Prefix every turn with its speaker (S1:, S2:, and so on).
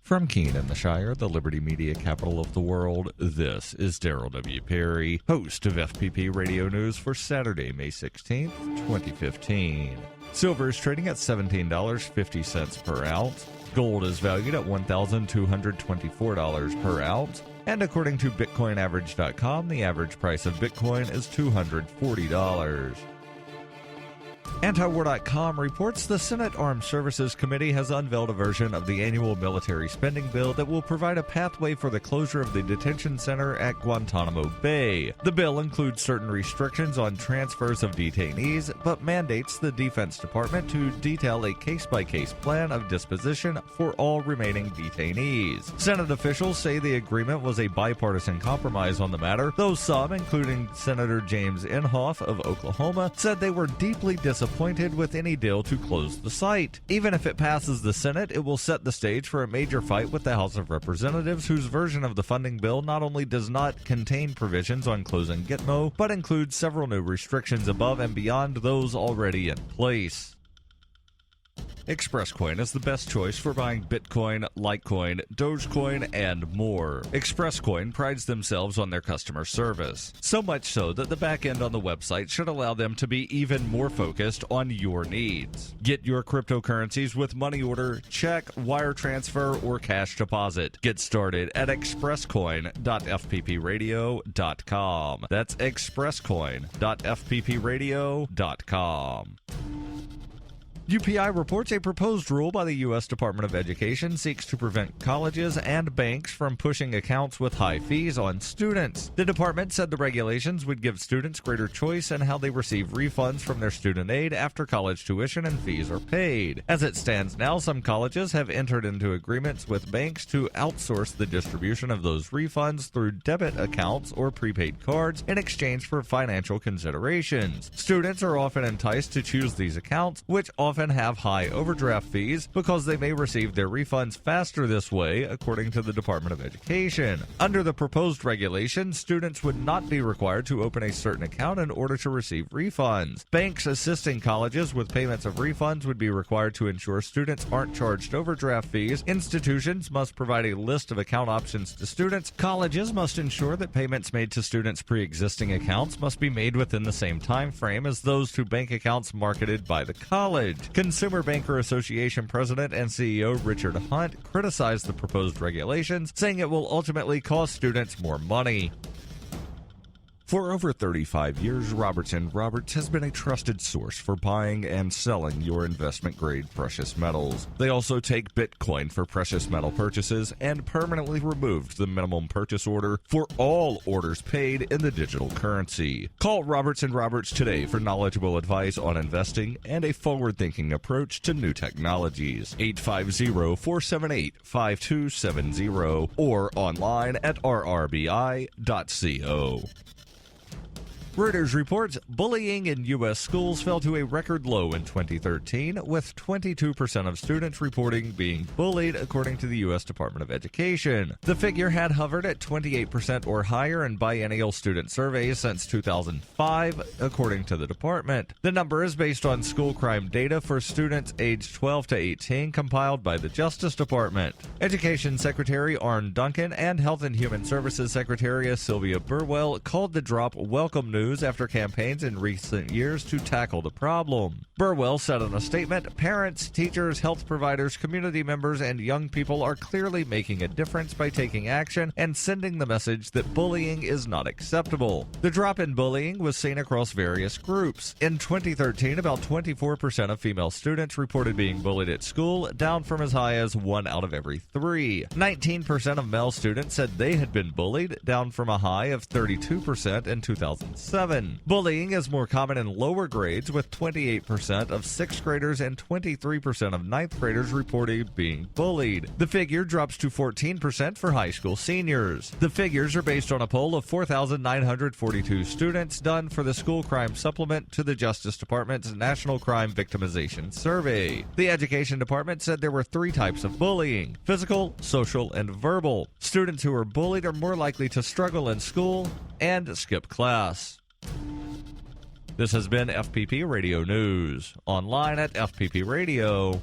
S1: From Keene in the Shire, the Liberty Media capital of the world, this is Darrell W. Perry, host of FPP Radio News for Saturday, May 16th, 2015. Silver is trading at $17.50 per ounce. Gold is valued at $1,224 per ounce. And according to BitcoinAverage.com, the average price of Bitcoin is $240. Antiwar.com reports the Senate Armed Services Committee has unveiled a version of the annual military spending bill that will provide a pathway for the closure of the detention center at Guantanamo Bay. The bill includes certain restrictions on transfers of detainees, but mandates the Defense Department to detail a case-by-case plan of disposition for all remaining detainees. Senate officials say the agreement was a bipartisan compromise on the matter, though some, including Senator James Inhofe of Oklahoma, said they were deeply disappointed with any deal to close the site. Even if it passes the Senate, it will set the stage for a major fight with the House of Representatives, whose version of the funding bill not only does not contain provisions on closing Gitmo, but includes several new restrictions above and beyond those already in place. ExpressCoin is the best choice for buying Bitcoin, Litecoin, Dogecoin, and more. ExpressCoin prides themselves on their customer service, so much so that the back end on the website should allow them to be even more focused on your needs. Get your cryptocurrencies with money order, check, wire transfer, or cash deposit. Get started at expresscoin.fppradio.com. That's expresscoin.fppradio.com. UPI reports a proposed rule by the U.S. Department of Education seeks to prevent colleges and banks from pushing accounts with high fees on students. The department said the regulations would give students greater choice in how they receive refunds from their student aid after college tuition and fees are paid. As it stands now, some colleges have entered into agreements with banks to outsource the distribution of those refunds through debit accounts or prepaid cards in exchange for financial considerations. Students are often enticed to choose these accounts, which often have high overdraft fees because they may receive their refunds faster this way, according to the Department of Education. Under the proposed regulation, students would not be required to open a certain account in order to receive refunds. Banks assisting colleges with payments of refunds would be required to ensure students aren't charged overdraft fees. Institutions must provide a list of account options to students. Colleges must ensure that payments made to students' pre-existing accounts must be made within the same time frame as those to bank accounts marketed by the college. Consumer Banker Association President and CEO Richard Hunt criticized the proposed regulations, saying it will ultimately cost students more money. For over 35 years, Robertson Roberts has been a trusted source for buying and selling your investment-grade precious metals. They also take Bitcoin for precious metal purchases and permanently removed the minimum purchase order for all orders paid in the digital currency. Call Robertson Roberts today for knowledgeable advice on investing and a forward-thinking approach to new technologies. 850-478-5270 or online at rrbi.co. Reuters reports bullying in U.S. schools fell to a record low in 2013, with 22% of students reporting being bullied, according to the U.S. Department of Education. The figure had hovered at 28% or higher in biennial student surveys since 2005, according to the department. The number is based on school crime data for students aged 12 to 18 compiled by the Justice Department. Education Secretary Arne Duncan and Health and Human Services Secretary Sylvia Burwell called the drop welcome news after campaigns in recent years to tackle the problem. Burwell said in a statement, "Parents, teachers, health providers, community members, and young people are clearly making a difference by taking action and sending the message that bullying is not acceptable." The drop in bullying was seen across various groups. In 2013, about 24% of female students reported being bullied at school, down from as high as 1 out of every 3. 19% of male students said they had been bullied, down from a high of 32% in 2007. Bullying is more common in lower grades, with 28% of 6th graders and 23% of 9th graders reporting being bullied. The figure drops to 14% for high school seniors. The figures are based on a poll of 4,942 students done for the School Crime Supplement to the Justice Department's National Crime Victimization Survey. The Education Department said there were 3 types of bullying: physical, social, and verbal. Students who are bullied are more likely to struggle in school and skip class. This has been FPP Radio News, online at fppradio.com.